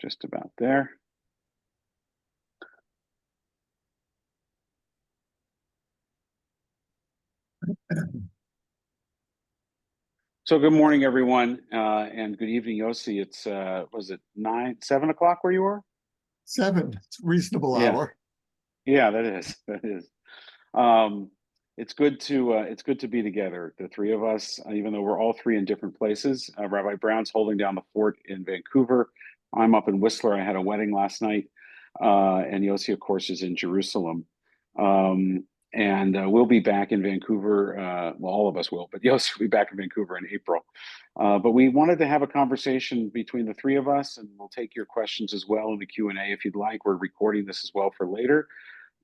just about there. So good morning, everyone, and good evening, Yossi. It's was it 7 o'clock where you were? 7. It's a reasonable hour. Yeah, that is. Um, it's good to be together, the three of us, even though we're all three in different places. Rabbi Brown's holding down the fort in Vancouver. I'm up in Whistler. I had a wedding last night, and Yossi, of course, is in Jerusalem. And we'll be back in Vancouver. Well, all of us will, but Yossi will be back in Vancouver in April. But we wanted to have a conversation between the three of us, and we'll take your questions as well in the Q&A if you'd like. We're recording this as well for later.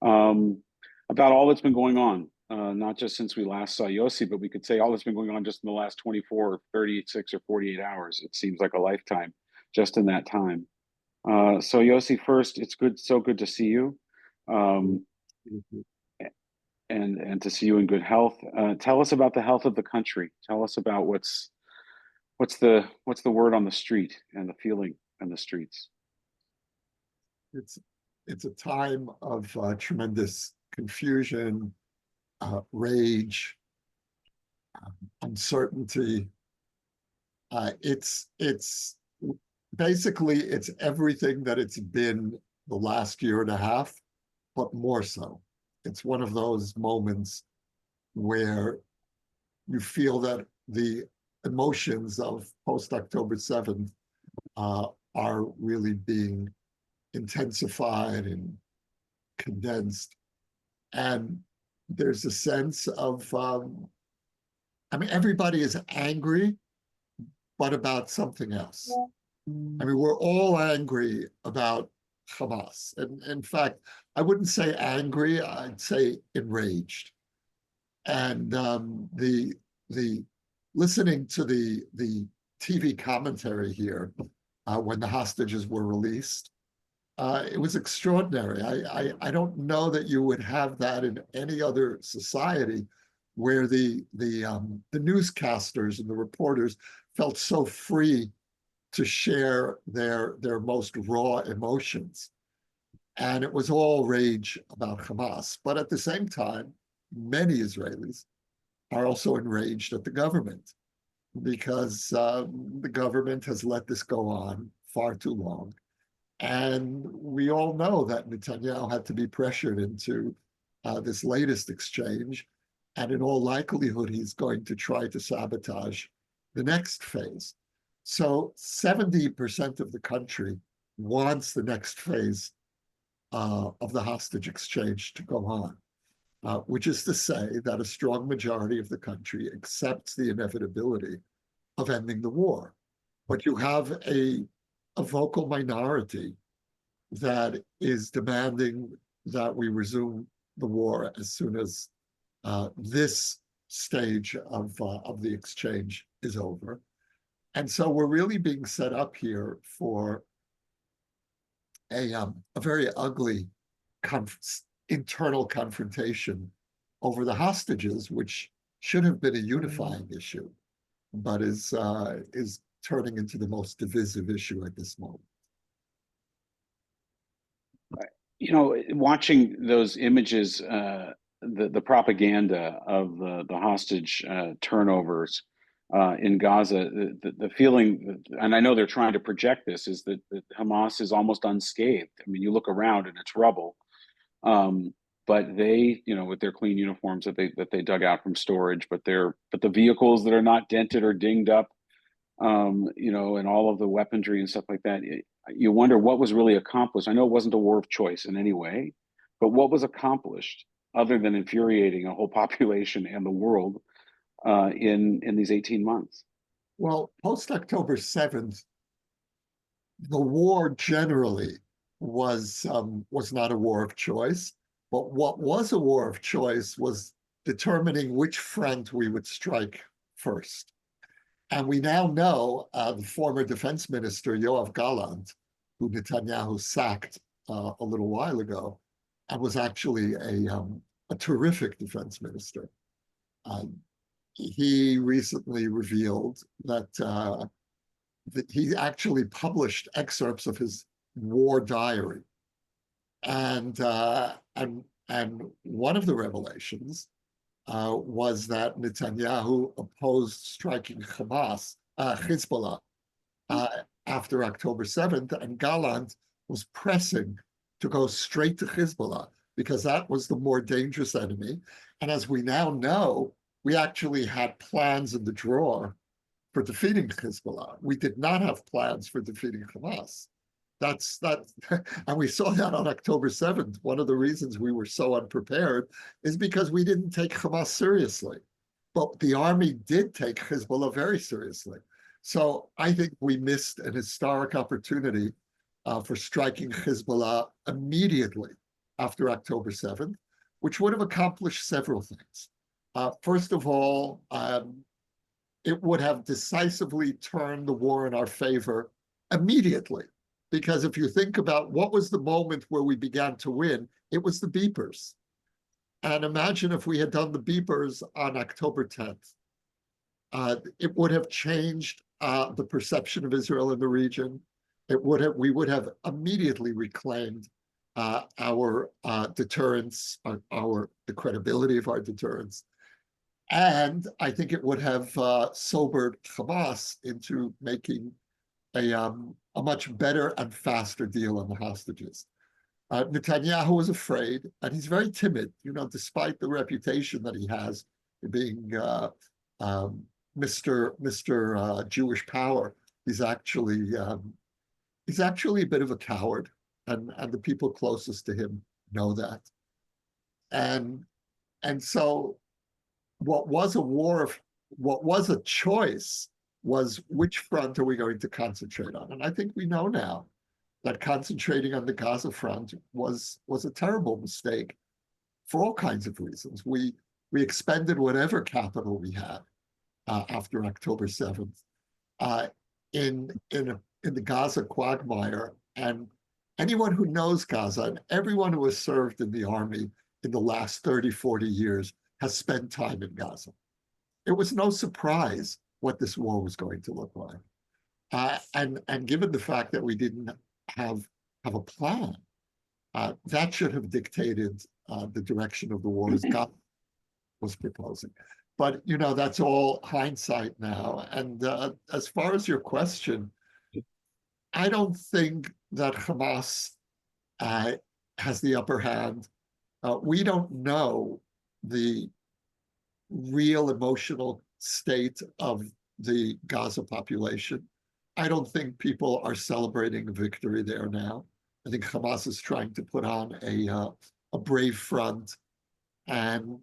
About all that's been going on, not just since we last saw Yossi, but we could say all that's been going on just in the last 24, 36, or 48 hours. It seems like a lifetime just in that time. So Yossi, first, it's so good to see you. And to see you in good health. Tell us about the health of the country. Tell us about what's the word on the street and the feeling in the streets. It's a time of tremendous confusion, rage, uncertainty. It's basically it's everything that it's been the last year and a half, but more so. It's one of those moments where you feel that the emotions of post-October 7th are really being intensified and condensed. And there's a sense of, everybody is angry, but about something else. We're all angry about Hamas. And in fact, I wouldn't say angry, I'd say enraged. And the listening to the TV commentary here when the hostages were released, it was extraordinary. I don't know that you would have that in any other society where the newscasters and the reporters felt so free to share their most raw emotions. And it was all rage about Hamas. But at the same time, many Israelis are also enraged at the government because the government has let this go on far too long. And we all know that Netanyahu had to be pressured into this latest exchange. And in all likelihood, he's going to try to sabotage the next phase. So 70% of the country wants the next phase of the hostage exchange to go on, which is to say that a strong majority of the country accepts the inevitability of ending the war. But you have a vocal minority that is demanding that we resume the war as soon as this stage of the exchange is over. And so we're really being set up here for a very ugly internal confrontation over the hostages, which should have been a unifying issue, but is turning into the most divisive issue at this moment. Watching those images, the propaganda of the hostage turnovers in Gaza, the feeling, and I know they're trying to project this, is that Hamas is almost unscathed. You look around and it's rubble, but they, with their clean uniforms that they dug out from storage, but the vehicles that are not dented or dinged up, and all of the weaponry and stuff like that. You wonder what was really accomplished. I know it wasn't a war of choice in any way, but what was accomplished other than infuriating a whole population and the world in these 18 months? Well, post-October 7th, the war generally was not a war of choice, but what was a war of choice was determining which front we would strike first. And we now know the former defense minister, Yoav Gallant, who Netanyahu sacked a little while ago, and was actually a terrific defense minister. He recently revealed that he actually published excerpts of his war diary. And one of the revelations was that Netanyahu opposed striking Hezbollah, after October 7th, and Gallant was pressing to go straight to Hezbollah because that was the more dangerous enemy. And as we now know, we actually had plans in the drawer for defeating Hezbollah. We did not have plans for defeating Hamas. That's that, and we saw that on October 7th. One of the reasons we were so unprepared is because we didn't take Hamas seriously. But the army did take Hezbollah very seriously. So I think we missed an historic opportunity for striking Hezbollah immediately after October 7th, which would have accomplished several things. First of all, it would have decisively turned the war in our favor immediately. Because if you think about what was the moment where we began to win, it was the beepers. And imagine if we had done the beepers on October 10th. It would have changed the perception of Israel in the region. We would have immediately reclaimed our deterrence, the credibility of our deterrence. And I think it would have sobered Hamas into making a much better and faster deal on the hostages. Netanyahu was afraid, and he's very timid, despite the reputation that he has being Mr. Jewish power. He's actually a bit of a coward, and the people closest to him know that. And so what was a choice was which front are we going to concentrate on? And I think we know now that concentrating on the Gaza front was a terrible mistake for all kinds of reasons. We expended whatever capital we had after October 7th in the Gaza quagmire. And anyone who knows Gaza and everyone who has served in the army in the last 30, 40 years has spent time in Gaza. It was no surprise what this war was going to look like. And given the fact that we didn't have a plan, that should have dictated the direction of the war as God was proposing. But, that's all hindsight now. And as far as your question, I don't think that Hamas has the upper hand. We don't know the real emotional state of the Gaza population. I don't think people are celebrating a victory there now. I think Hamas is trying to put on a brave front. And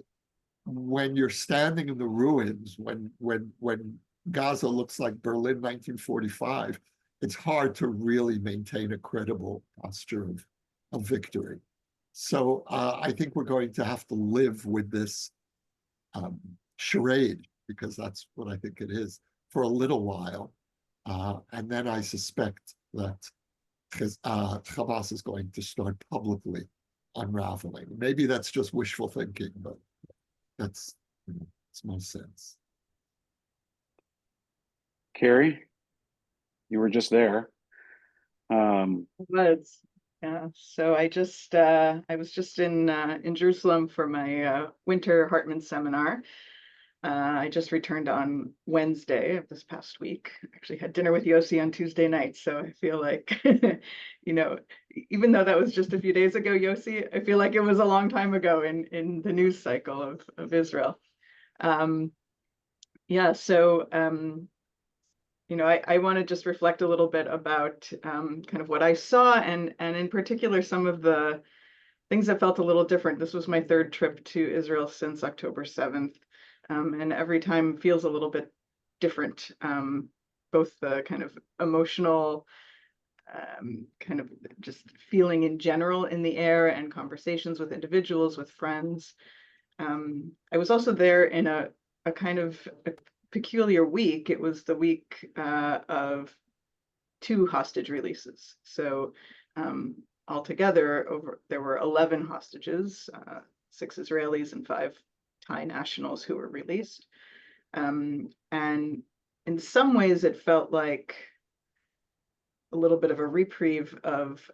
when you're standing in the ruins, when Gaza looks like Berlin 1945, it's hard to really maintain a credible posture of victory. So I think we're going to have to live with this charade, because that's what I think it is, for a little while. And then I suspect that Hamas is going to start publicly unraveling. Maybe that's just wishful thinking, but that's my sense. Carrie, you were just there. Yeah. So I was just in Jerusalem for my winter Hartman seminar. I just returned on Wednesday of this past week. Actually had dinner with Yossi on Tuesday night. So I feel like, even though that was just a few days ago, Yossi, I feel like it was a long time ago in the news cycle of Israel. I want to just reflect a little bit about kind of what I saw, and in particular, some of the things that felt a little different. This was my third trip to Israel since October 7th. And every time feels a little bit different, both the kind of emotional, kind of just feeling in general in the air, and conversations with individuals, with friends. I was also there in a kind of a peculiar week. It was the week of 2 hostage releases. So altogether, there were 11 hostages, 6 Israelis and 5 Thai nationals who were released. And in some ways it felt like a little bit of a reprieve of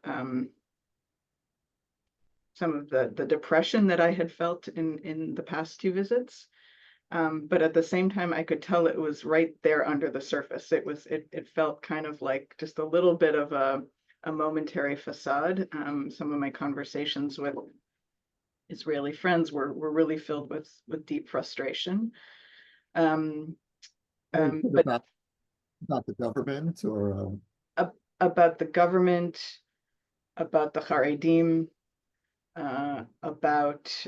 some of the depression that I had felt in the past two visits. But at the same time, I could tell it was right there under the surface. It felt kind of like just a little bit of a momentary facade. Some of my conversations with Israeli friends were really filled with deep frustration. But about the government or about the government, about the Haredim, about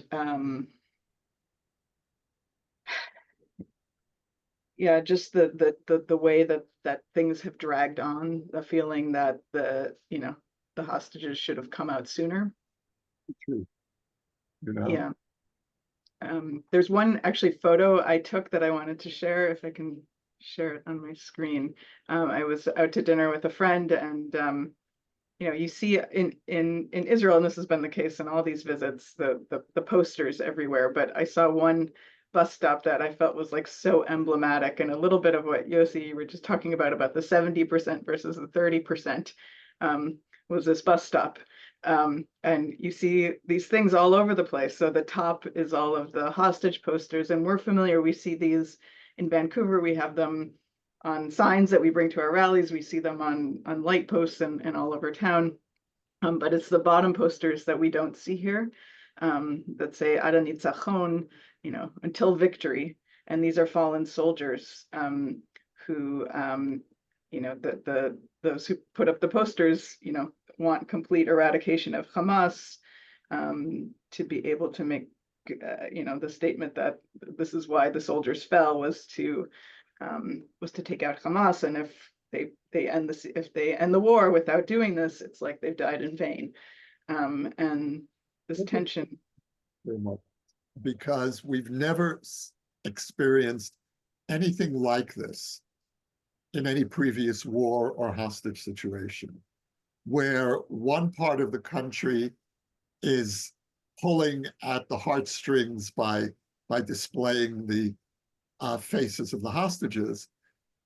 yeah, just the way that things have dragged on, the feeling that the hostages should have come out sooner. true, you know? Yeah. There's one actually photo I took that I wanted to share, if I can share it on my screen. I was out to dinner with a friend, and you see in Israel, and this has been the case in all these visits, the posters everywhere. But I saw one bus stop that I felt was like so emblematic, and a little bit of what Yossi, you were just talking about the 70% versus the 30%, was this bus stop. And you see these things all over the place. So the top is all of the hostage posters, and we're familiar. We see these in Vancouver. We have them on signs that we bring to our rallies. We see them on light posts and all over town. But it's the bottom posters that we don't see here, that say Ad Nitzachon, until victory. And these are fallen soldiers who, those who put up the posters, want complete eradication of Hamas, to be able to make, the statement that this is why the soldiers fell, was to take out Hamas, and if they end the war without doing this, it's like they've died in vain. And this tension. Very much. Because we've never experienced anything like this in any previous war or hostage situation, where one part of the country is pulling at the heartstrings by displaying the faces of the hostages,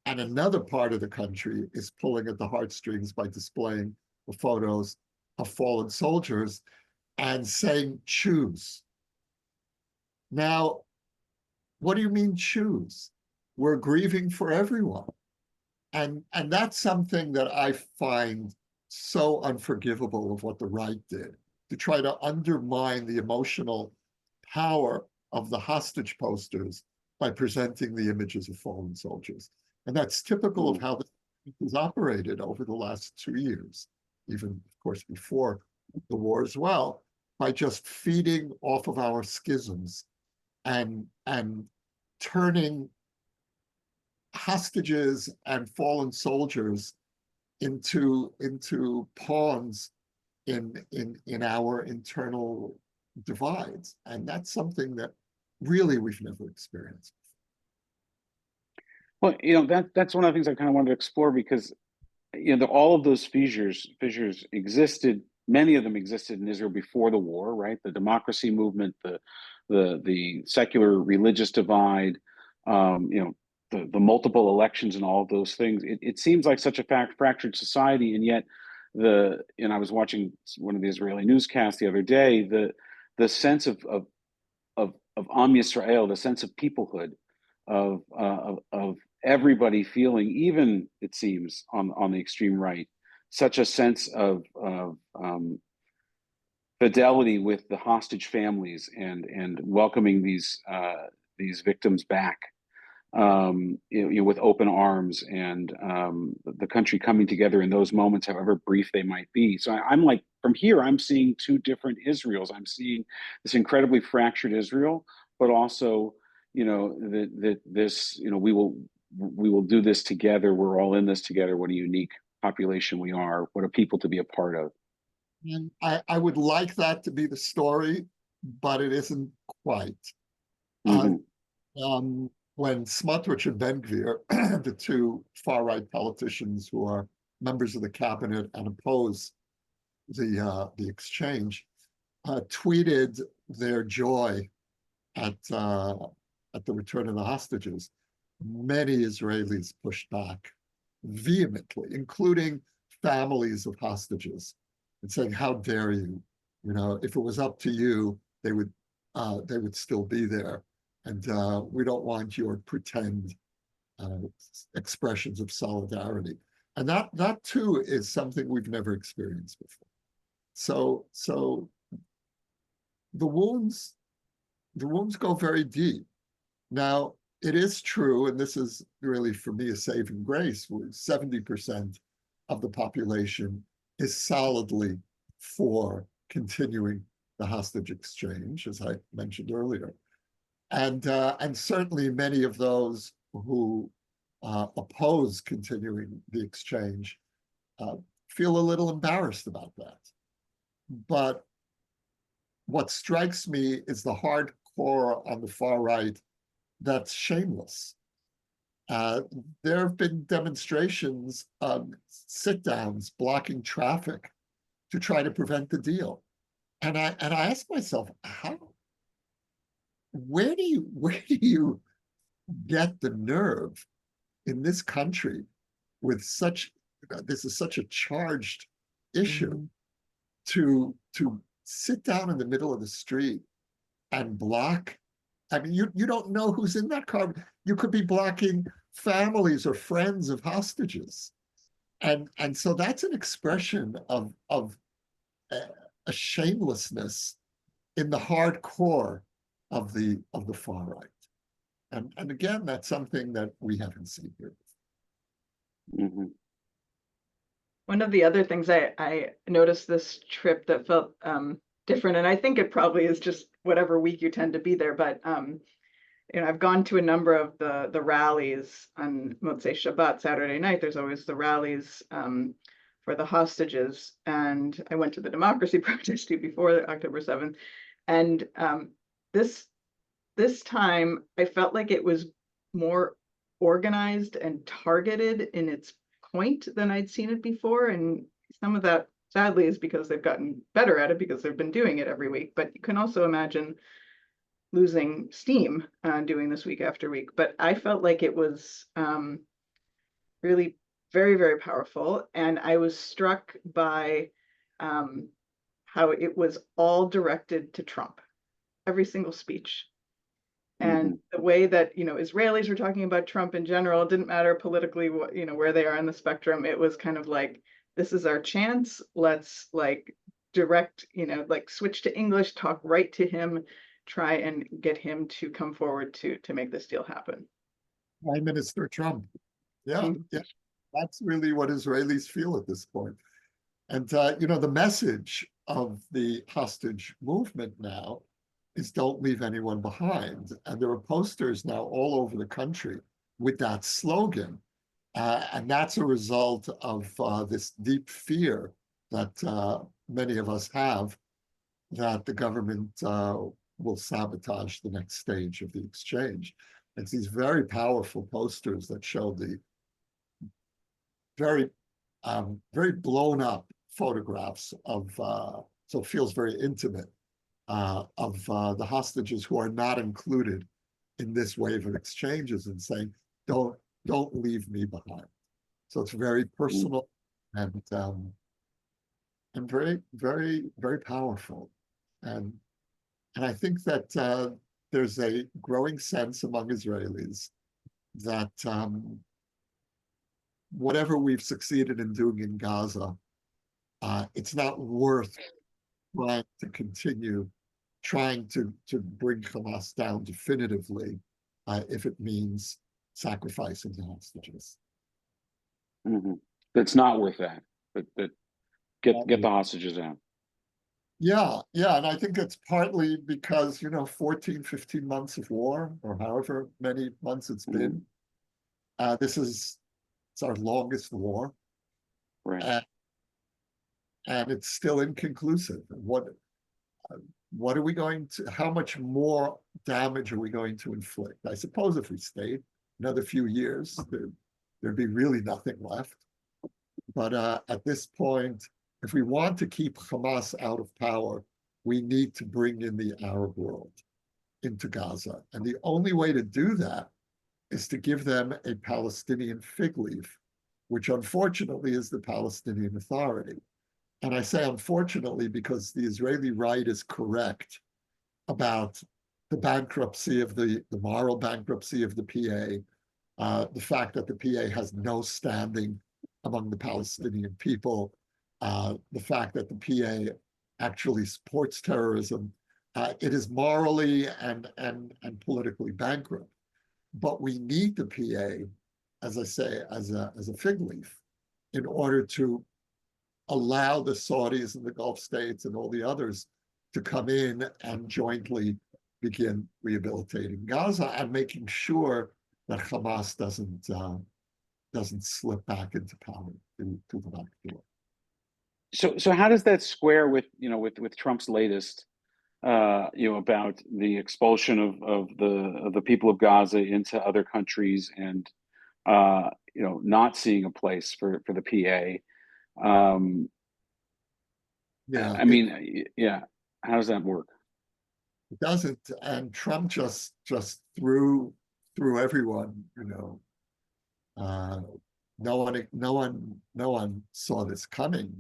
and another part of the country is pulling at the heartstrings by displaying the photos of fallen soldiers and saying, choose. Now, what do you mean choose? We're grieving for everyone. And that's something that I find so unforgivable of what the right did, to try to undermine the emotional power of the hostage posters by presenting the images of fallen soldiers. And that's typical of how this has operated over the last 2 years, even, of course, before the war as well, by just feeding off of our schisms and turning hostages and fallen soldiers into pawns in our internal divides. And that's something that really we've never experienced. Well, that's one of the things I kind of wanted to explore, because all of those fissures existed. Many of them existed in Israel before the war, right? The democracy movement, the secular religious divide, the multiple elections, and all of those things. It seems like such a fractured society, and yet I was watching one of the Israeli newscasts the other day. The sense of Am Yisrael, the sense of peoplehood, of everybody feeling, even, it seems, on the extreme right, such a sense of fidelity with the hostage families and welcoming these victims back, with open arms, and the country coming together in those moments, however brief they might be. So I'm like, from here, I'm seeing two different Israels. I'm seeing this incredibly fractured Israel, but also, this, we will do this together. We're all in this together. What a unique population we are. What a people to be a part of. And I would like that to be the story, but it isn't quite. Mm-hmm. When Smotrich and Ben-Gvir, the two far-right politicians who are members of the cabinet and oppose the exchange, tweeted their joy at the return of the hostages, many Israelis pushed back vehemently, including families of hostages and saying, "How dare you? You know, if it was up to you, they would still be there, and we don't want your pretend expressions of solidarity." And that too is something we've never experienced before. So the wounds go very deep. Now, it is true, and this is really for me a saving grace, where 70% of the population is solidly for continuing the hostage exchange, as I mentioned earlier. And certainly many of those who oppose continuing the exchange feel a little embarrassed about that. But what strikes me is the hardcore on the far right that's shameless. There have been demonstrations, sit-downs, blocking traffic to try to prevent the deal. And I ask myself, where do you get the nerve in this country with this is such a charged issue to sit down in the middle of the street and block? I mean, you don't know who's in that car. You could be blocking families or friends of hostages. And so that's an expression of a shamelessness in the hardcore of the far right. And again, that's something that we haven't seen here before. Mm-hmm. One of the other things I noticed this trip that felt different, and I think it probably is just whatever week you tend to be there, but you know, I've gone to a number of the rallies on Motzei Shabbat, Saturday night. There's always the rallies for the hostages, and I went to the democracy protest too before October 7th, and this time I felt like it was more organized and targeted in its point than I'd seen it before, and some of that sadly is because they've gotten better at it because they've been doing it every week, but you can also imagine losing steam doing this week after week. But I felt like it was really very, very powerful, and I was struck by how it was all directed to Trump, every single speech. And the way that, you know, Israelis were talking about Trump in general, it didn't matter politically what, you know, where they are on the spectrum. It was kind of like, this is our chance. Let's like direct, you know, like switch to English, talk right to him, try and get him to come forward to make this deal happen. Prime Minister Trump. Yeah, yeah, that's really what Israelis feel at this point. And you know, the message of the hostage movement now is don't leave anyone behind. And there are posters now all over the country with that slogan. And that's a result of this deep fear that many of us have that the government will sabotage the next stage of the exchange. It's these very powerful posters that show the very blown up photographs of, so it feels very intimate, of the hostages who are not included in this wave of exchanges, and saying, don't leave me behind. So it's very personal and very, very, very powerful. And I think that there's a growing sense among Israelis that whatever we've succeeded in doing in Gaza, it's not worth trying to continue trying to bring Hamas down definitively if it means sacrificing the hostages. It's not worth that. But get the hostages out. Yeah, and I think it's partly because, you know, 14, 15 months of war, or however many months it's been, it's our longest war. Right. And it's still inconclusive. What are we going to, how much more damage are we going to inflict? I suppose if we stayed another few years, there'd be really nothing left. But at this point, if we want to keep Hamas out of power, we need to bring in the Arab world into Gaza. And the only way to do that is to give them a Palestinian fig leaf which unfortunately is the Palestinian Authority. And I say unfortunately because the Israeli right is correct about the bankruptcy of the moral bankruptcy of the PA, the fact that the PA has no standing among the Palestinian people, the fact that the PA actually supports terrorism. It is morally and politically bankrupt. But we need the PA, as I say, as a fig leaf in order to allow the Saudis and the Gulf states and all the others to come in and jointly begin rehabilitating Gaza and making sure that Hamas doesn't slip back into power to the back door. So how does that square with with Trump's latest about the expulsion of the people of Gaza into other countries and not seeing a place for the PA? Yeah, I mean, how does that work? it doesn't, and Trump just threw everyone. No one saw this coming.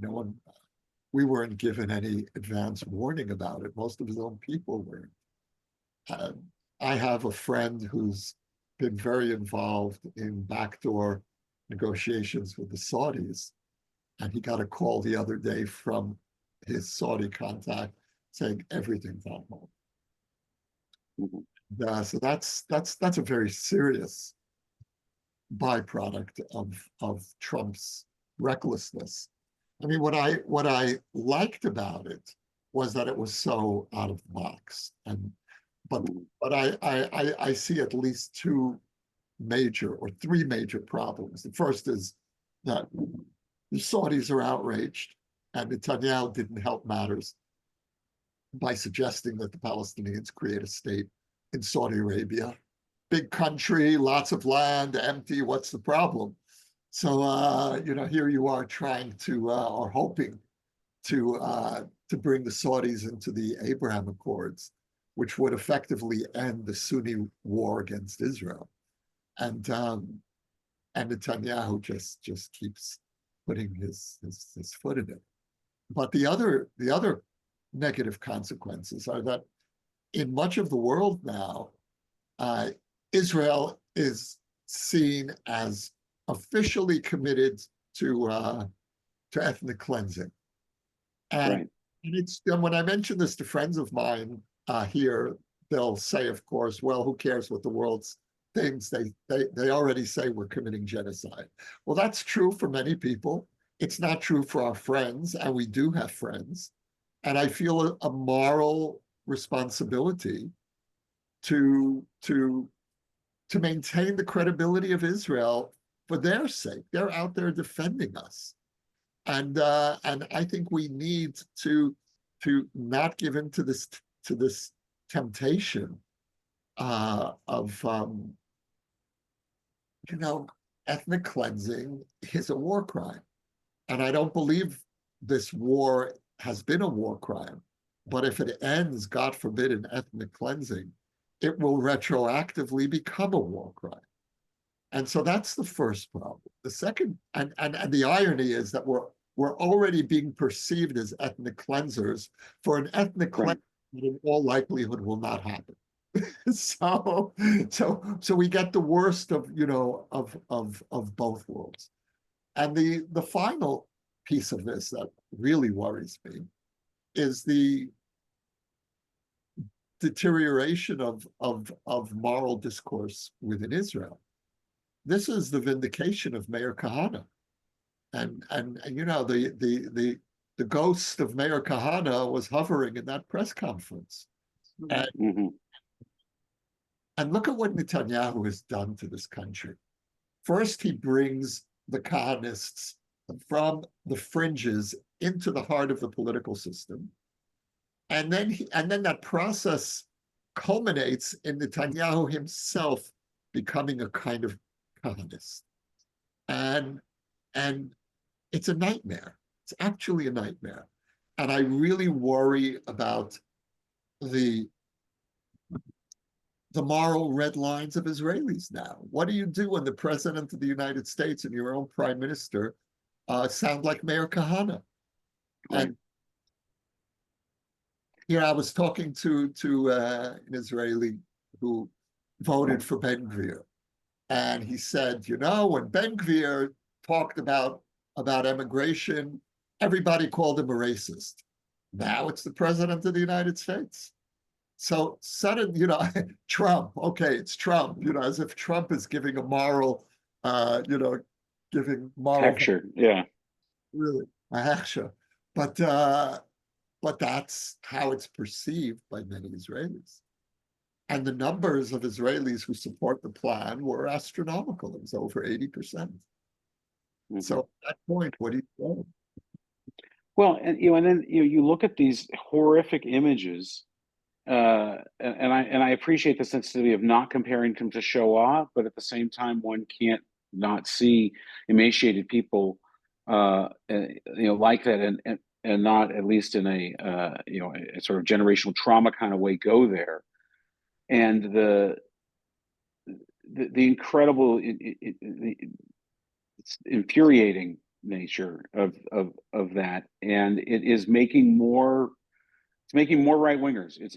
We weren't given any advance warning about it. Most of his own people weren't. I have a friend who's been very involved in backdoor negotiations with the Saudis, and he got a call the other day from his Saudi contact saying everything's on hold. Mm-hmm. So that's a very serious byproduct of Trump's recklessness. I mean, what I liked about it was that it was so out of the box, but I see at least three major problems. The first is that the Saudis are outraged, and Netanyahu didn't help matters by suggesting that the Palestinians create a state in Saudi Arabia. Big country, lots of land, empty. What's the problem? So here you are trying to or hoping to bring the Saudis into the Abraham Accords, which would effectively end the Sunni war against Israel, and Netanyahu just keeps putting his foot in it. But the other negative consequences are that in much of the world now, Israel is seen as officially committed to ethnic cleansing, and when I mention this to friends of mine here, they'll say, of course, well, who cares what the world thinks? They already say we're committing genocide. Well, that's true for many people. It's not true for our friends, and we do have friends. And I feel a moral responsibility to maintain the credibility of Israel for their sake. They're out there defending us, and I think we need to not give in to this temptation of ethnic cleansing is a war crime, and I don't believe this war has been a war crime. But if it ends, God forbid, in ethnic cleansing, it will retroactively become a war crime. And so that's the first problem. The second, and the irony is that we're already being perceived as ethnic cleansers for an ethnic cleanse that in all likelihood will not happen. So we get the worst of both worlds. And the final piece of this that really worries me is the deterioration of moral discourse within Israel. This is the vindication of Meir Kahane, and the ghost of Meir Kahane was hovering in that press conference, and look at what Netanyahu has done to this country. First, he brings the Kahanists from the fringes into the heart of the political system, and then that process culminates in Netanyahu himself becoming a kind of Kahanist, and it's a nightmare. It's actually a nightmare, and I really worry about the the moral red lines of Israelis now. What do you do when the president of the United States and your own prime minister sound like Mayor Kahana? Right. And I was talking to an Israeli who voted for Ben Gvir, and he said, when Ben Gvir talked about immigration, everybody called him a racist. Now it's the president of the United States. So suddenly, Trump, okay, it's Trump, as if Trump is giving a moral, giving moral Texture, yeah. really a hechsher. But that's how it's perceived by many Israelis. And the numbers of Israelis who support the plan were astronomical. It was over 80%. Mm-hmm. So at that point, what do you say? Well, and then you look at these horrific images, and I appreciate the sensitivity of not comparing them to Shoah, but at the same time, one can't not see emaciated people, like that, and not, at least in a a sort of generational trauma kind of way, go there, and the incredible, it's infuriating nature of that, and it is making more. It's making more right wingers. It's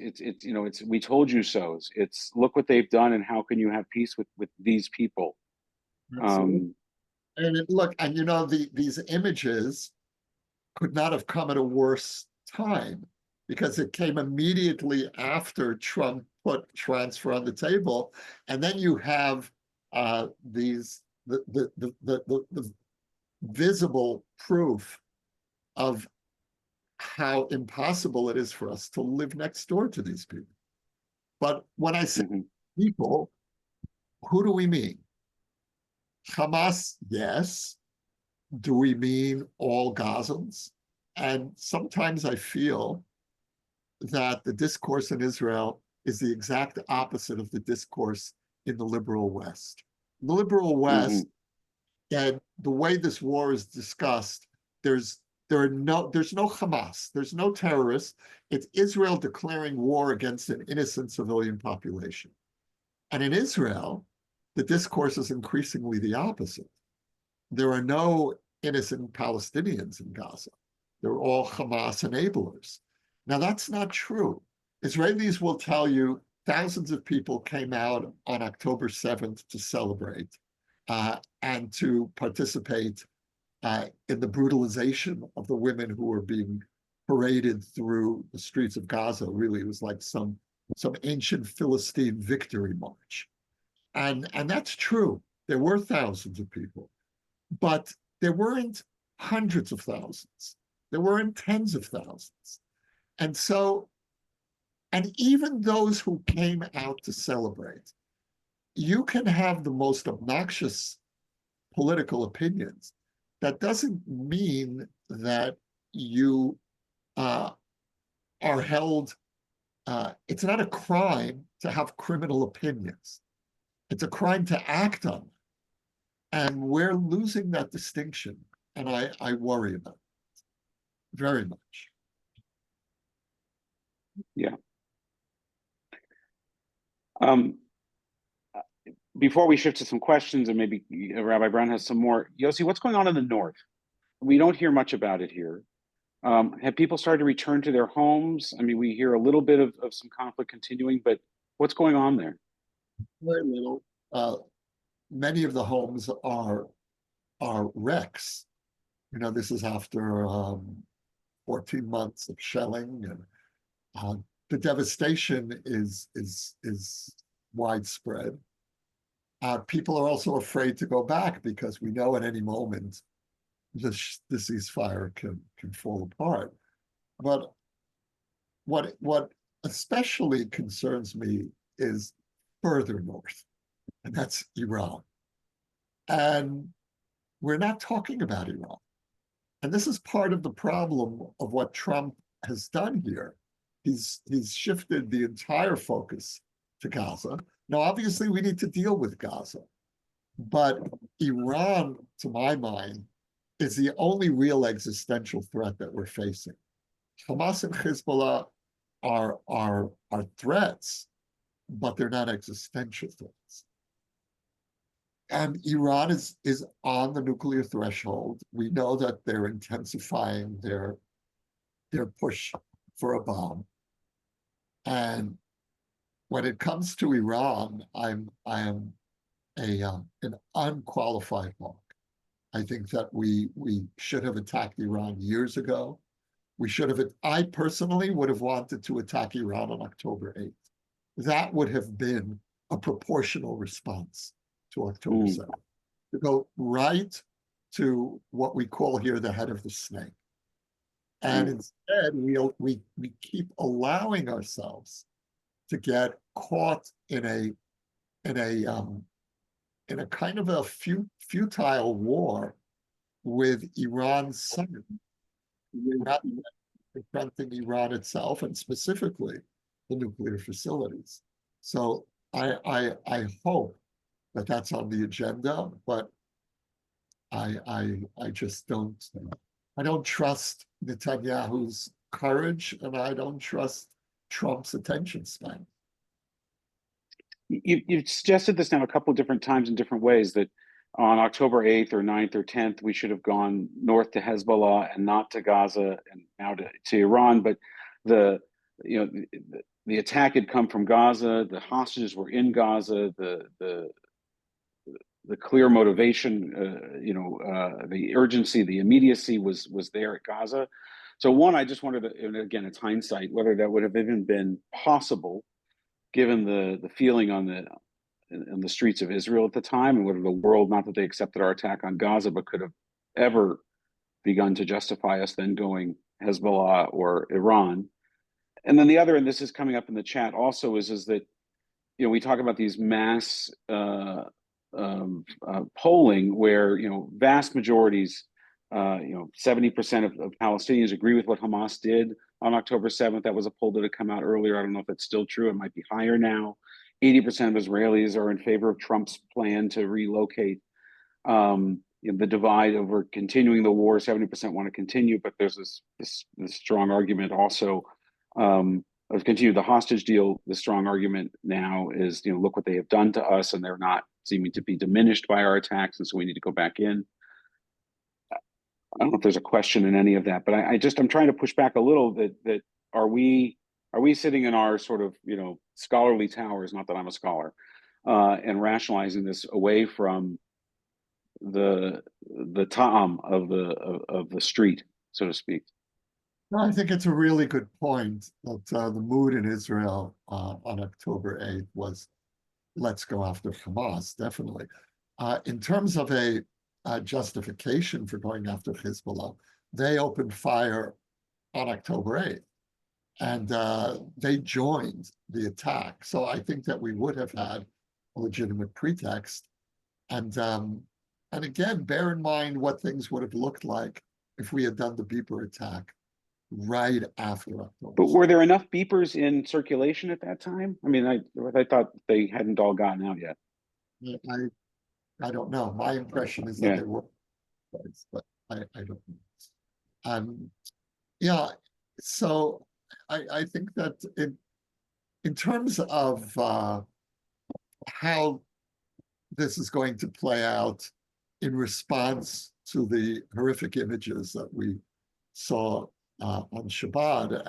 we told you so. It's look what they've done, and how can you have peace with these people? And these images could not have come at a worse time, because it came immediately after Trump put transfer on the table, and then you have the visible proof of how impossible it is for us to live next door to these people. But when I say people, who do we mean? Hamas, yes. Do we mean all Gazans? And sometimes I feel that the discourse in Israel is the exact opposite of the discourse in the liberal West. The liberal West, and the way this war is discussed, there's no Hamas, there's no terrorists. It's Israel declaring war against an innocent civilian population. And in Israel, the discourse is increasingly the opposite. There are no innocent Palestinians in Gaza. They're all Hamas enablers. Now, that's not true. Israelis will tell you thousands of people came out on October 7th to celebrate and to participate in the brutalization of the women who were being paraded through the streets of Gaza. Really, it was like some ancient Philistine victory march. And that's true. There were thousands of people, but there weren't hundreds of thousands. There weren't tens of thousands. And even those who came out to celebrate, you can have the most obnoxious political opinions. That doesn't mean that you are held, it's not a crime to have criminal opinions. It's a crime to act on them. And we're losing that distinction. And I worry about it very much. Yeah. Before we shift to some questions, and maybe Rabbi Brown has some more, Yossi, what's going on in the north? We don't hear much about it here. Have people started to return to their homes? I mean, we hear a little bit of some conflict continuing, but what's going on there? Very little. Many of the homes are wrecks. This is after 14 months of shelling, and the devastation is widespread. People are also afraid to go back, because we know at any moment the ceasefire can fall apart. But what especially concerns me is further north, and that's Iran. And we're not talking about Iran. And this is part of the problem of what Trump has done here. He's shifted the entire focus to Gaza. Now, obviously, we need to deal with Gaza. But Iran, to my mind, is the only real existential threat that we're facing. Hamas and Hezbollah are threats, but they're not existential threats. And Iran is on the nuclear threshold. We know that they're intensifying their push for a bomb. And when it comes to Iran, I am an unqualified hawk. I think that we should have attacked Iran years ago. I personally would have wanted to attack Iran on October 8th. That would have been a proportional response to October 7th. To go right to what we call here the head of the snake. And instead, we keep allowing ourselves to get caught in a kind of a futile war with Iran's son, rather than confronting Iran itself and specifically the nuclear facilities. So I hope that that's on the agenda, but I just don't trust Netanyahu's courage, and I don't trust Trump's attention span. You've suggested this now a couple of different times in different ways, that on October 8th or 9th or 10th, we should have gone north to Hezbollah and not to Gaza and now to Iran. But the attack had come from Gaza. The hostages were in Gaza. The clear motivation, the urgency, the immediacy was there at Gaza. So one, I just wondered, and again, it's hindsight, whether that would have even been possible, given the feeling on the streets of Israel at the time, and whether the world, not that they accepted our attack on Gaza, but could have ever begun to justify us then going Hezbollah or Iran. And then the other, and this is coming up in the chat also, is that we talk about these mass polling where vast majorities, 70% of Palestinians agree with what Hamas did on October 7th. That was a poll that had come out earlier. I don't know if that's still true. It might be higher now. 80% of Israelis are in favor of Trump's plan to relocate. The divide over continuing the war, 70% want to continue, but there's this strong argument also of continue the hostage deal. The strong argument now is, look what they have done to us, and they're not seeming to be diminished by our attacks, and so we need to go back in. I don't know if there's a question in any of that, but I'm trying to push back a little that are we sitting in our sort of scholarly towers, not that I'm a scholar, and rationalizing this away from the ta'am of the street, so to speak. No, I think it's a really good point that the mood in Israel on October 8th was, let's go after Hamas, definitely. In terms of a justification for going after Hezbollah, they opened fire on October 8th, and they joined the attack. So I think that we would have had a legitimate pretext. And again, bear in mind what things would have looked like if we had done the beeper attack right after October. But were there enough beepers in circulation at that time? I mean, I thought they hadn't all gotten out yet. I don't know. My impression is that they were, but I don't know. Yeah, so I think that in terms of how this is going to play out in response to the horrific images that we saw on Shabbat,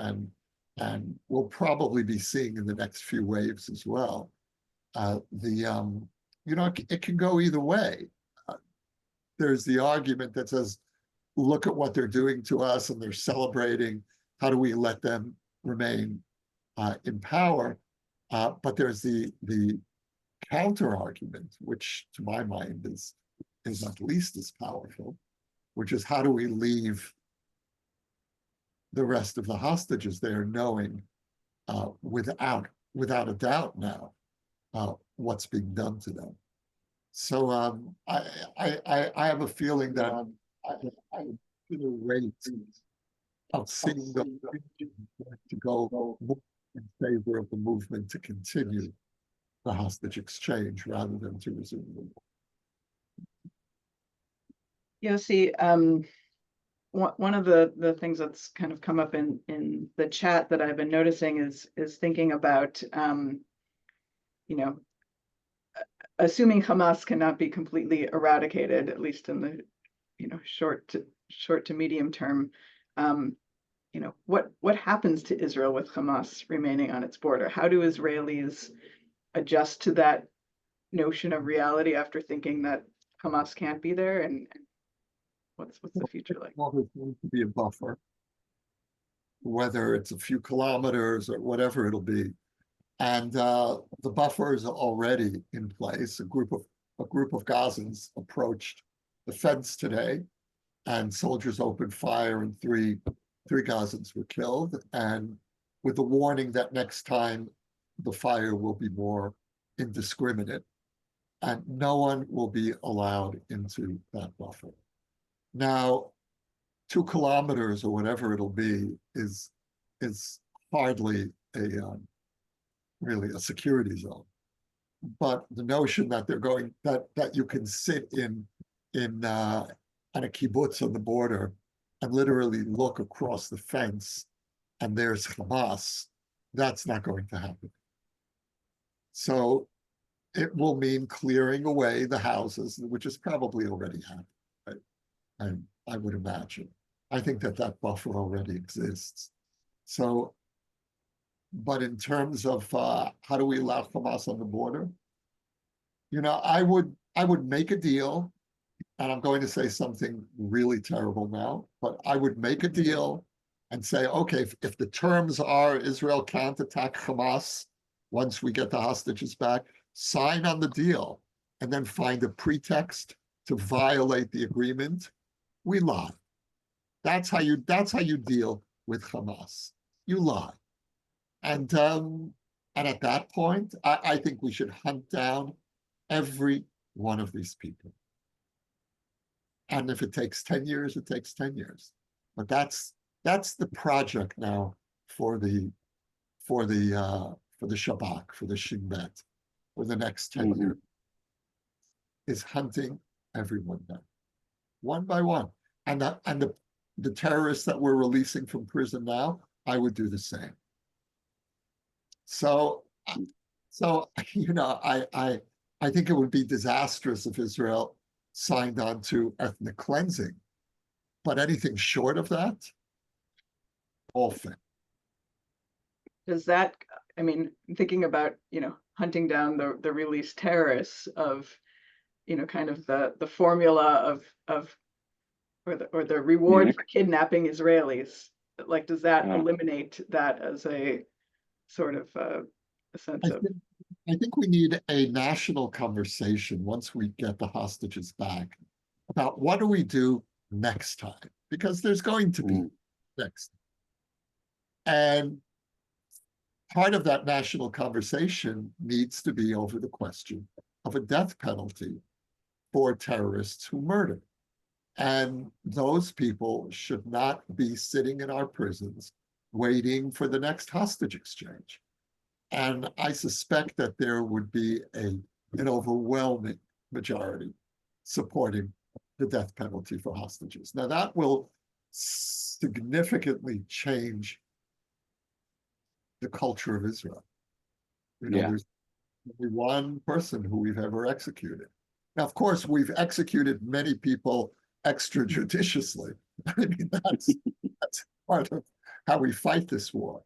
and we'll probably be seeing in the next few waves as well. It can go either way. There's the argument that says, look at what they're doing to us, and they're celebrating. How do we let them remain in power? But there's the counter argument, which to my mind is at least as powerful, which is how do we leave the rest of the hostages there knowing without a doubt now what's being done to them. So I have a feeling that I'm in a rate of seeing the to go in favor of the movement to continue the hostage exchange rather than to resume the war. Yossi, one of the things that's kind of come up in the chat that I've been noticing is thinking about you know, assuming Hamas cannot be completely eradicated, at least in the, short to medium term, what happens to Israel with Hamas remaining on its border? How do Israelis adjust to that notion of reality after thinking that Hamas can't be there? And what's the future like? Well, there's going to be a buffer, whether it's a few kilometers or whatever it'll be. And the buffer is already in place. A group of Gazans approached the fence today, and soldiers opened fire, and three Gazans were killed. And with the warning that next time the fire will be more indiscriminate, and no one will be allowed into that buffer. Now, 2 kilometers or whatever it'll be is hardly really a security zone. But the notion that they're going that you can sit on a kibbutz on the border and literally look across the fence and there's Hamas, that's not going to happen. So it will mean clearing away the houses, which is probably already happened, right? I would imagine. I think that buffer already exists. So, but in terms of how do we allow Hamas on the border, I would make a deal, and I'm going to say something really terrible now, but I would make a deal and say, okay, if the terms are Israel can't attack Hamas once we get the hostages back, sign on the deal, and then find a pretext to violate the agreement, we lie. That's how you deal with Hamas. You lie. And at that point, I think we should hunt down every one of these people. And if it takes 10 years, it takes 10 years. But that's the project now for the Shabak, for the Shin Bet, for the next 10 years, is hunting everyone down, one by one. And the terrorists that we're releasing from prison now, I would do the same. So I think it would be disastrous if Israel signed on to ethnic cleansing, but anything short of that, all fair. Does that, thinking about, hunting down the released terrorists of, kind of the formula of or the reward for kidnapping Israelis, like, does that eliminate that as a sort of a sense of? I think we need a national conversation once we get the hostages back about what do we do next time, because there's going to be next. And part of that national conversation needs to be over the question of a death penalty for terrorists who murder. And those people should not be sitting in our prisons waiting for the next hostage exchange. And I suspect that there would be an overwhelming majority supporting the death penalty for hostages. Now, that will significantly change the culture of Israel. There's only one person who we've ever executed. Now, of course, we've executed many people extrajudiciously. That's part of how we fight this war.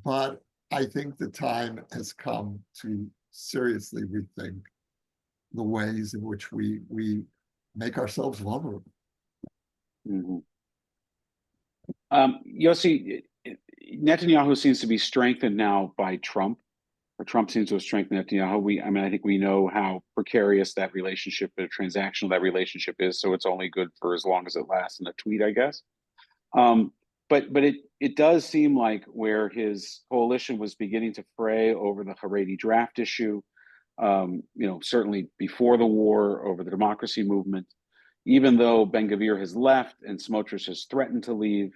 But I think the time has come to seriously rethink the ways in which we make ourselves vulnerable. Yossi, Netanyahu seems to be strengthened now by Trump, or Trump seems to have strengthened Netanyahu. I think we know how precarious that relationship, the transactional that relationship is, so it's only good for as long as it lasts in a tweet, I guess. But it does seem like where his coalition was beginning to fray over the Haredi draft issue, certainly before the war, over the democracy movement, even though Ben-Gvir has left and Smotrich has threatened to leave,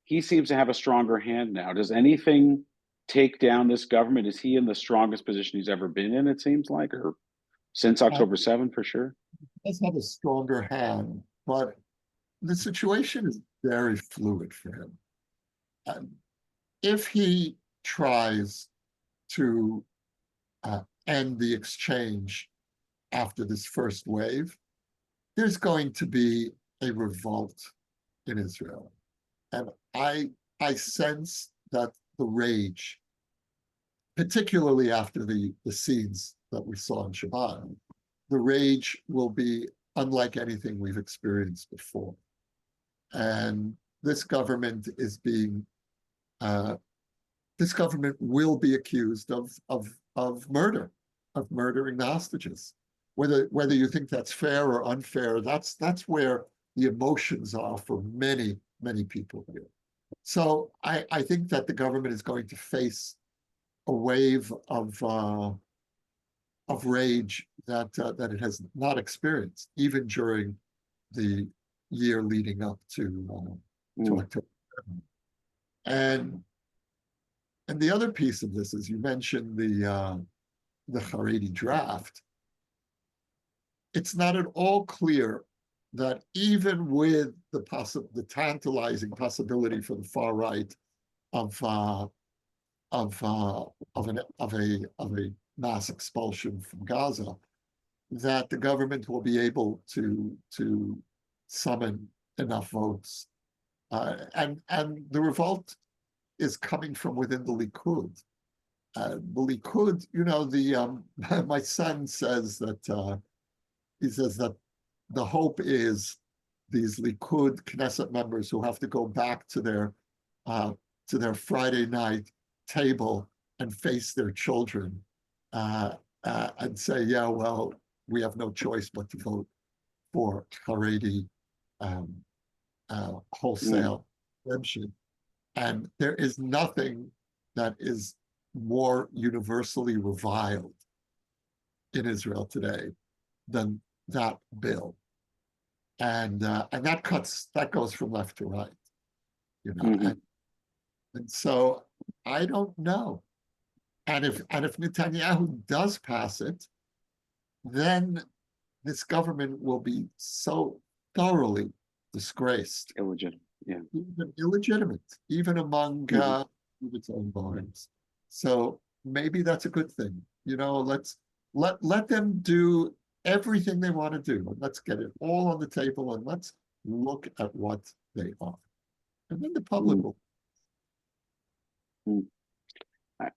he seems to have a stronger hand now. Does anything take down this government? Is he in the strongest position he's ever been in, it seems like, or since October 7th, for sure? He does have a stronger hand, but the situation is very fluid for him. If he tries to end the exchange after this first wave, there's going to be a revolt in Israel. And I sense that the rage, particularly after the scenes that we saw in Shabbat, the rage will be unlike anything we've experienced before. And this government is being, this government will be accused of murder, of murdering the hostages. Whether you think that's fair or unfair, that's where the emotions are for many, many people here. So I think that the government is going to face a wave of rage that it has not experienced, even during the year leading up to October. And the other piece of this is, you mentioned the Haredi draft. It's not at all clear that even with the tantalizing possibility for the far right of a mass expulsion from Gaza, that the government will be able to summon enough votes, and the revolt is coming from within the Likud. The Likud, you know, my son says that he says that the hope is these Likud Knesset members who have to go back to their Friday night table and face their children and say, yeah, well, we have no choice but to vote for Haredi wholesale redemption. And there is nothing that is more universally reviled in Israel today than that bill. And that goes from left to right, you know. And so I don't know. And if Netanyahu does pass it, then this government will be so thoroughly disgraced. Illegitimate, yeah. Even illegitimate, even among its own barns. So maybe that's a good thing. You know, let them do everything they want to do. Let's get it all on the table and let's look at what they are. And then the public will.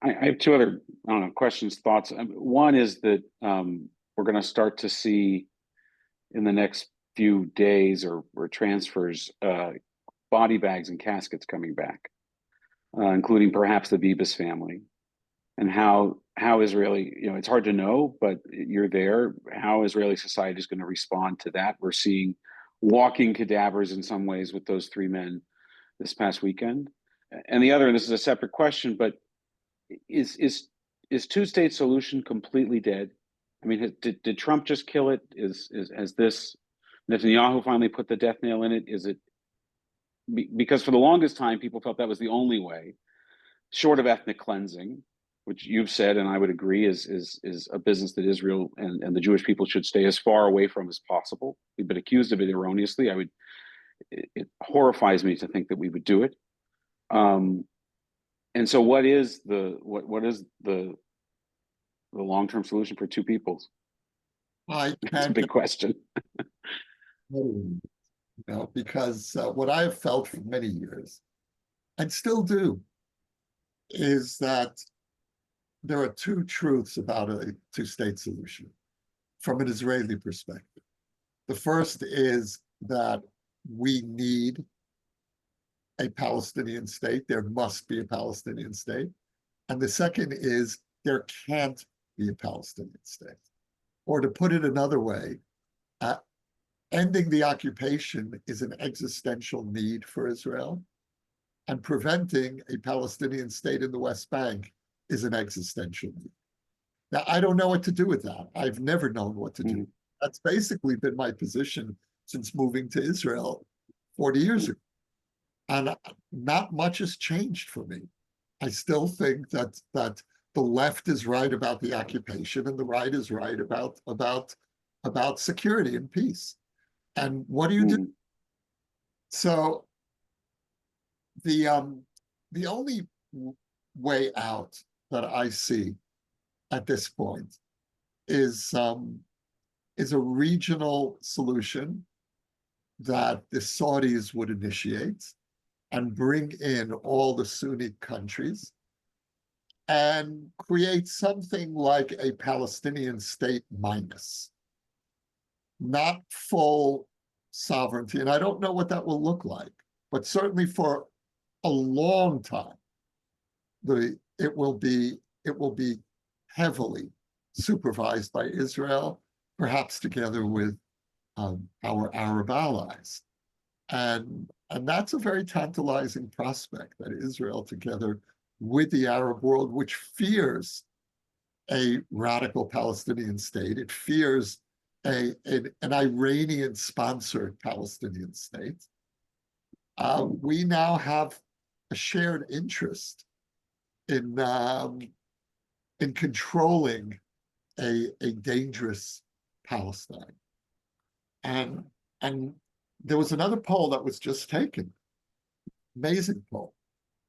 I have two other, I don't know, questions, thoughts. One is that we're going to start to see in the next few days or transfers, body bags and caskets coming back, including perhaps the Bibas family, and how Israeli, you know, it's hard to know, but you're there, how Israeli society is going to respond to that. We're seeing walking cadavers in some ways with those three men this past weekend. And the other, and this is a separate question, but is two-state solution completely dead? I mean, did Trump just kill it? Has this Netanyahu finally put the death nail in it? Is it because for the longest time people felt that was the only way, short of ethnic cleansing, which you've said, and I would agree, is a business that Israel and the Jewish people should stay as far away from as possible. We've been accused of it erroneously. It horrifies me to think that we would do it. And so what is the long-term solution for two peoples? It's a big question. You know, because what I've felt for many years, and still do, is that there are two truths about a two-state solution from an Israeli perspective. The first is that we need a Palestinian state. There must be a Palestinian state. And the second is there can't be a Palestinian state. Or to put it another way, ending the occupation is an existential need for Israel, and preventing a Palestinian state in the West Bank is an existential need. Now, I don't know what to do with that. I've never known what to do. That's basically been my position since moving to Israel 40 years ago. And not much has changed for me. I still think that the left is right about the occupation and the right is right about security and peace. And what do you do? So the only way out that I see at this point is a regional solution that the Saudis would initiate and bring in all the Sunni countries and create something like a Palestinian state minus, not full sovereignty. And I don't know what that will look like, but certainly for a long time, it will be heavily supervised by Israel, perhaps together with our Arab allies. And that's a very tantalizing prospect, that Israel, together with the Arab world, which fears a radical Palestinian state, it fears an Iranian-sponsored Palestinian state. We now have a shared interest in controlling a dangerous Palestine. And there was another poll that was just taken, amazing poll.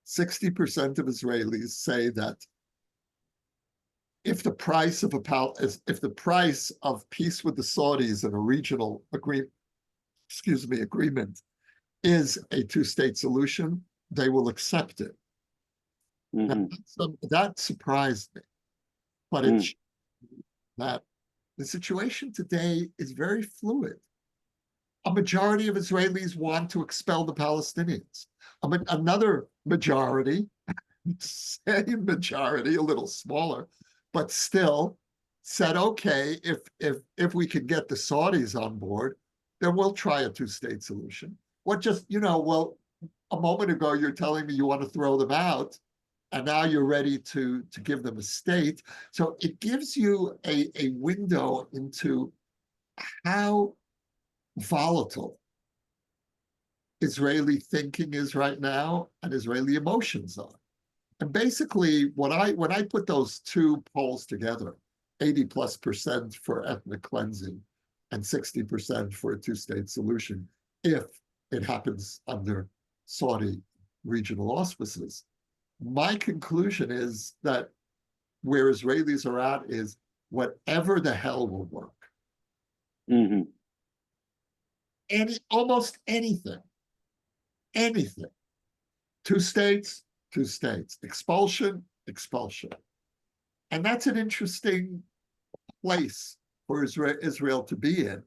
60% of Israelis say that if the price of peace with the Saudis and a regional agreement is a two-state solution, they will accept it. Mm-hmm. Now, that surprised me, but it's that the situation today is very fluid. A majority of Israelis want to expel the Palestinians. Another majority, same majority, a little smaller, but still said, okay, if we can get the Saudis on board, then we'll try a two-state solution. Well, a moment ago, you're telling me you want to throw them out, and now you're ready to give them a state. So it gives you a window into how volatile Israeli thinking is right now and Israeli emotions are. And basically, when I put those two polls together, 80+% for ethnic cleansing and 60% for a two-state solution, if it happens under Saudi regional auspices, my conclusion is that where Israelis are at is whatever the hell will work. Mm-hmm. Almost anything. Two states, expulsion. And that's an interesting place for Israel to be in.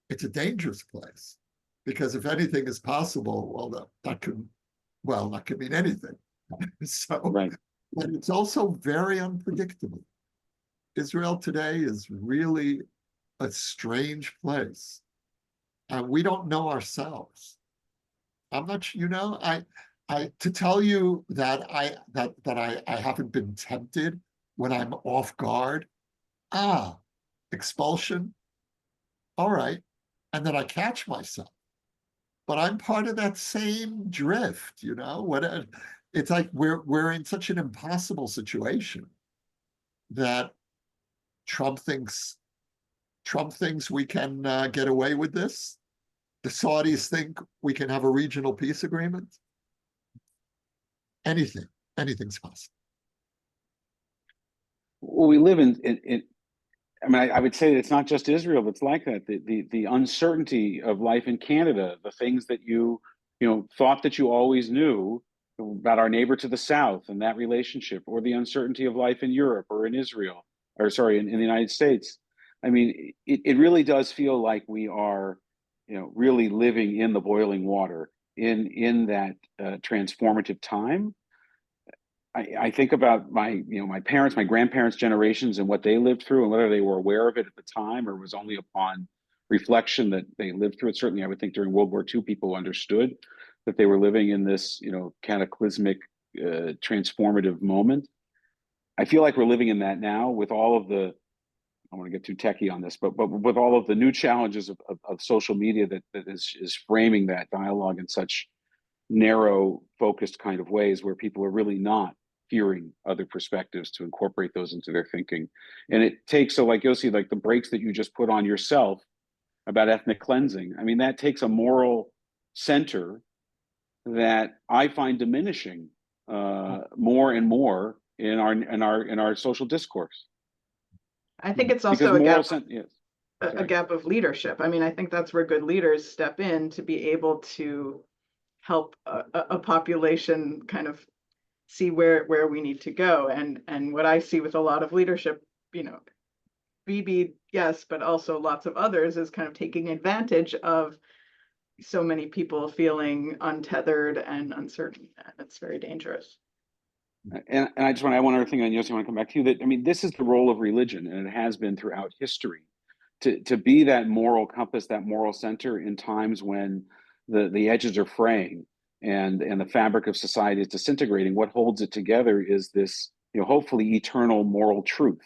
It's a dangerous place, because if anything is possible, well, that could mean anything. So, right. But it's also very unpredictable. Israel today is really a strange place, and we don't know ourselves. I'm not, to tell you that I haven't been tempted when I'm off guard. Expulsion. All right, and then I catch myself. But I'm part of that same drift, It's like we're in such an impossible situation that Trump thinks we can get away with this. The Saudis think we can have a regional peace agreement. Anything's possible. Well, we live in I mean, I would say it's not just Israel that's like that. The uncertainty of life in Canada, the things that you thought that you always knew about our neighbor to the south and that relationship, or the uncertainty of life in Europe or in Israel, or sorry, in the United States. I mean, it really does feel like we are, really living in the boiling water in that transformative time. I think about my parents, my grandparents' generations, and what they lived through, and whether they were aware of it at the time or was only upon reflection that they lived through it. Certainly, I would think during World War II, people understood that they were living in this, cataclysmic, transformative moment. I feel like we're living in that now with all of the, I don't want to get too techie on this, but with all of the new challenges of social media that is framing that dialogue in such narrow, focused kind of ways, where people are really not hearing other perspectives to incorporate those into their thinking. And it takes, so like Yossi, like the brakes that you just put on yourself about ethnic cleansing, I mean, that takes a moral center that I find diminishing more and more in our social discourse. I think it's Because also a moral gap, sense, yes. a Sorry. gap of leadership. I mean, I think that's where good leaders step in to be able to help a population kind of see where we need to go. And what I see with a lot of leadership, you know, Bibi, yes, but also lots of others, is kind of taking advantage of so many people feeling untethered and uncertain. And it's very dangerous. And I just want to add one other thing on Yossi, I want to come back to you, that, I mean, this is the role of religion, and it has been throughout history, to be that moral compass, that moral center in times when the edges are fraying and the fabric of society is disintegrating. What holds it together is this, hopefully eternal moral truth.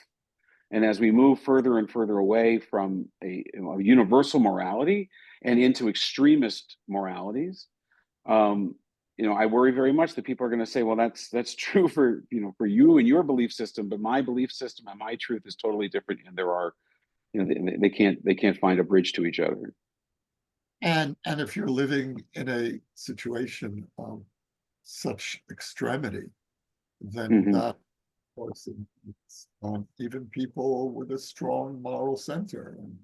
And as we move further and further away from a universal morality and into extremist moralities, I worry very much that people are going to say, well, that's true for you and your belief system, but my belief system and my truth is totally different, and there are, they can't find a bridge to each other. And if you're living in a situation of such extremity, then that, of course, even people with a strong moral center, and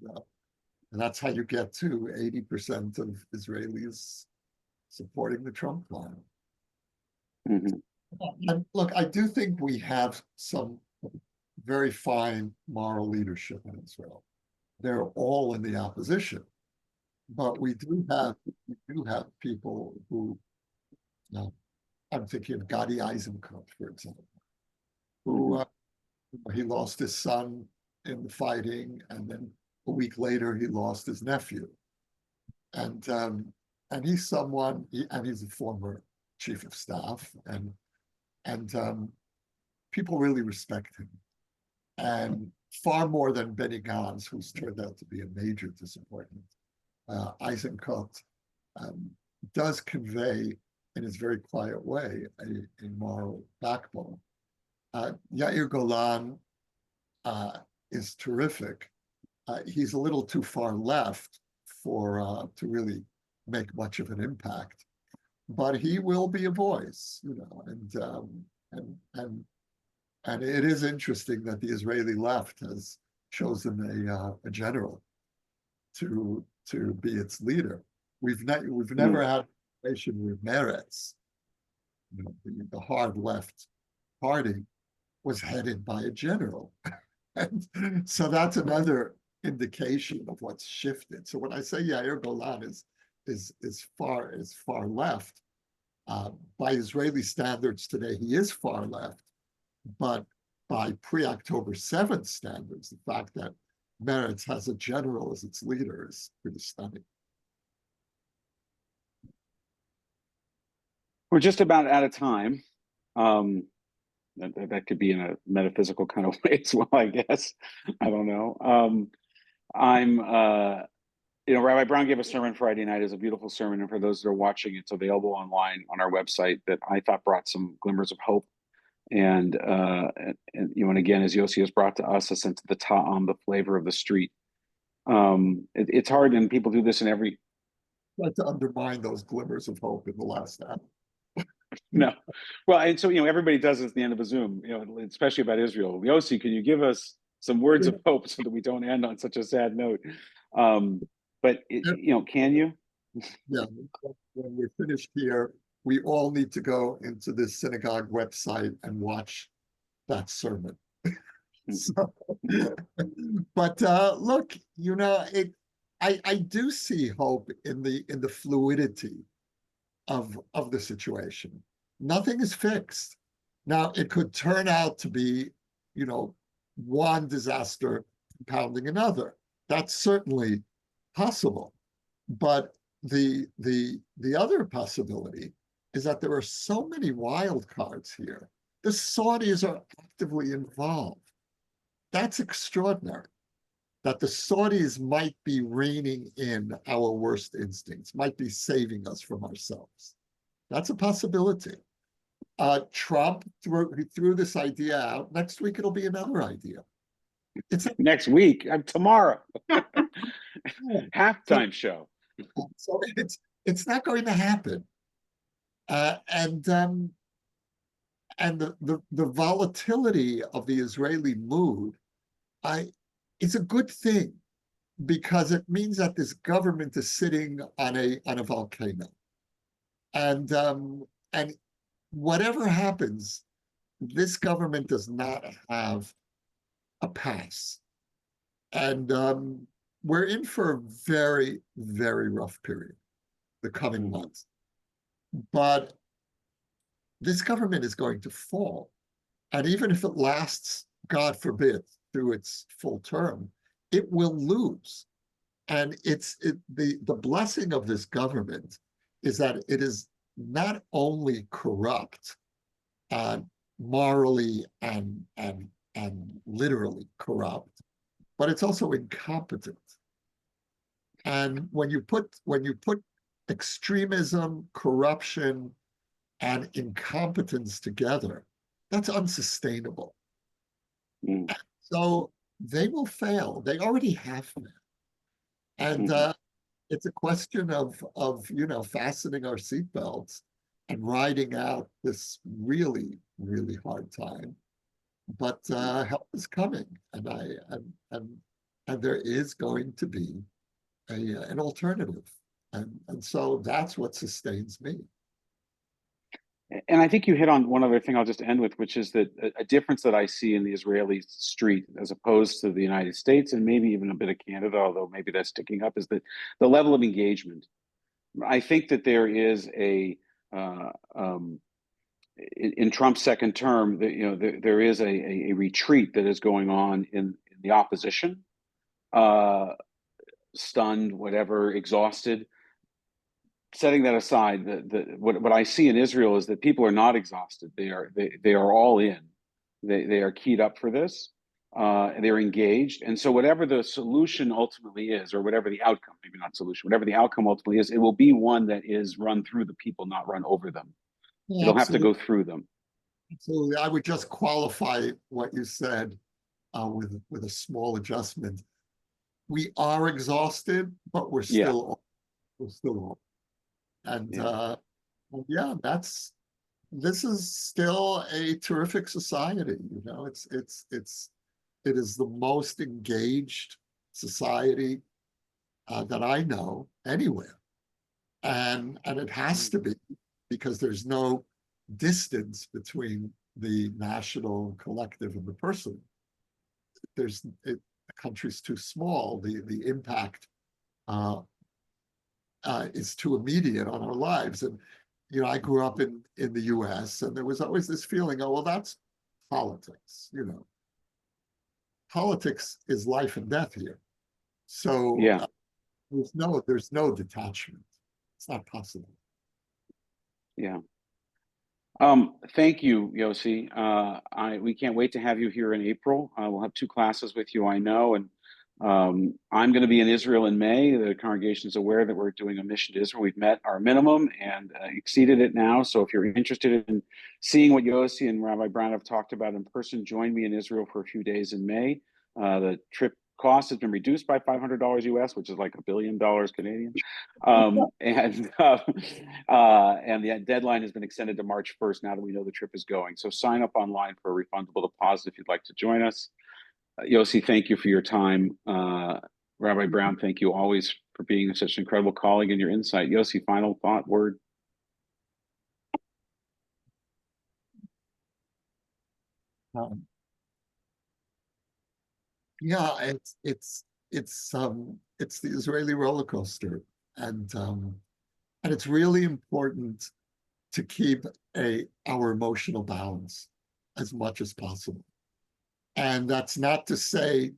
that's how you get to 80% of Israelis supporting the Trump plan. And look, I do think we have some very fine moral leadership in Israel. They're all in the opposition, but we do have people who, I'm thinking of Gadi Eisenkot, for example, who he lost his son in the fighting, and then a week later he lost his nephew, and he's someone, and he's a former chief of staff, and people really respect him, and far more than Benny Gantz, who's turned out to be a major disappointment. Eisenkot does convey, in his very quiet way, a moral backbone. Yair Golan is terrific. He's a little too far left to really make much of an impact, but he will be a voice, and it is interesting that the Israeli left has chosen a general to be its leader. We've never had a situation with Meretz, the hard left party, was headed by a general, and so that's another indication of what's shifted. So when I say Yair Golan is far left, by Israeli standards today, he is far left, but by pre-October 7th standards, the fact that Meretz has a general as its leader is pretty stunning. We're just about out of time. That could be in a metaphysical kind of way as well, I guess. I don't know. Rabbi Brown gave a sermon Friday night. It's a beautiful sermon, and for those that are watching, it's available online on our website, that I thought brought some glimmers of hope. And again, as Yossi has brought to us, a sense of the ta'am, the flavor of the street. It's hard, and people do this in every. I'd like to undermine those glimmers of hope in the last hour. No, well, and so everybody does this at the end of a Zoom, especially about Israel. Yossi, can you give us some words of hope so that we don't end on such a sad note? But can you? Yeah, when we're finished here, we all need to go into this synagogue website and watch that sermon. But look, I do see hope in the fluidity of the situation. Nothing is fixed. Now, it could turn out to be, one disaster compounding another. That's certainly possible. But the other possibility is that there are so many wild cards here. The Saudis are actively involved. That's extraordinary. That the Saudis might be reining in our worst instincts, might be saving us from ourselves. That's a possibility. Trump threw this idea out. Next week, it'll be another idea. Next week, tomorrow. Halftime show. So it's not going to happen. And the volatility of the Israeli mood, it's a good thing because it means that this government is sitting on a volcano. And whatever happens, this government does not have a pass. And we're in for a very, very rough period, the coming months. But this government is going to fall. And even if it lasts, God forbid, through its full term, it will lose. And the blessing of this government is that it is not only corrupt, morally and literally corrupt, but it's also incompetent. And when you put extremism, corruption, and incompetence together, that's unsustainable. So they will fail. They already have failed. And it's a question of fastening our seatbelts and riding out this really, really hard time. But help is coming, and there is going to be an alternative, and so that's what sustains me. And I think you hit on one other thing I'll just end with, which is that a difference that I see in the Israeli street as opposed to the United States and maybe even a bit of Canada, although maybe that's sticking up, is that the level of engagement. I think that there is in Trump's second term, there is a retreat that is going on in the opposition, stunned, whatever, exhausted. Setting that aside, what I see in Israel is that people are not exhausted. They are all in. They are keyed up for this. They're engaged, and so whatever the solution ultimately is, or whatever the outcome, maybe not solution, whatever the outcome ultimately is, it will be one that is run through the people, not run over them. Yeah, it'll have to go through them. Absolutely, I would just qualify what you said with a small adjustment. We are exhausted, but we're still on. And yeah, this is still a terrific society. It is the most engaged society that I know anywhere, and it has to be, because there's no distance between the national collective and the personal. The country's too small. The impact is too immediate on our lives. And I grew up in the U.S. and there was always this feeling, oh, well, that's politics. Politics is life and death here. So there's no detachment. It's not possible. Yeah. Thank you, Yossi. We can't wait to have you here in April. We'll have 2 classes with you, I know, and I'm going to be in Israel in May. The congregation is aware that we're doing a mission to Israel. We've met our minimum and exceeded it now. So if you're interested in seeing what Yossi and Rabbi Brown have talked about in person, join me in Israel for a few days in May. The trip cost has been reduced by $500 US, which is like $1 billion Canadian. And the deadline has been extended to March 1st now that we know the trip is going. So sign up online for a refundable deposit if you'd like to join us. Yossi, thank you for your time. Rabbi Brown, thank you always for being such an incredible colleague and your insight. Yossi, final thought, word? Yeah, it's the Israeli roller coaster, and it's really important to keep our emotional balance as much as possible. And that's not to say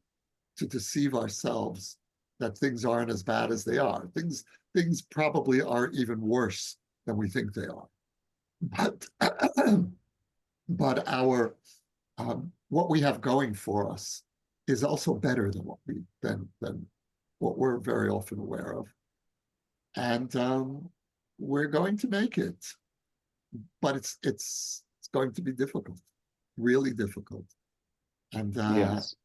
to deceive ourselves that things aren't as bad as they are. Things probably are even worse than we think they are. But our what we have going for us is also better than what we're very often aware of. And we're going to make it, but it's going to be difficult, really difficult. And Yes.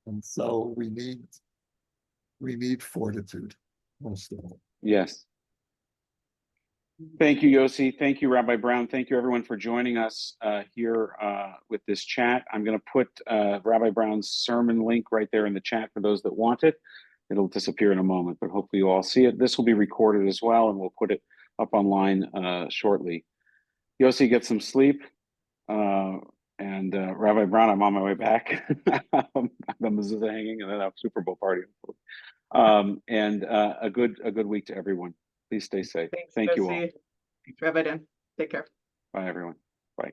And so we need fortitude, most of all. Yes. Thank you, Yossi. Thank you, Rabbi Brown. Thank you, everyone, for joining us here with this chat. I'm going to put Rabbi Brown's sermon link right there in the chat for those that want it. It'll disappear in a moment, but hopefully you all see it. This will be recorded as well, and we'll put it up online shortly. Yossi, get some sleep. And Rabbi Brown, I'm on my way back. The mezuzah hanging, and then a Super Bowl party. And a good week to everyone. Please stay safe. Thanks, Thank you all. Thanks, Rabbi Dan. Take care. Bye, everyone. Bye.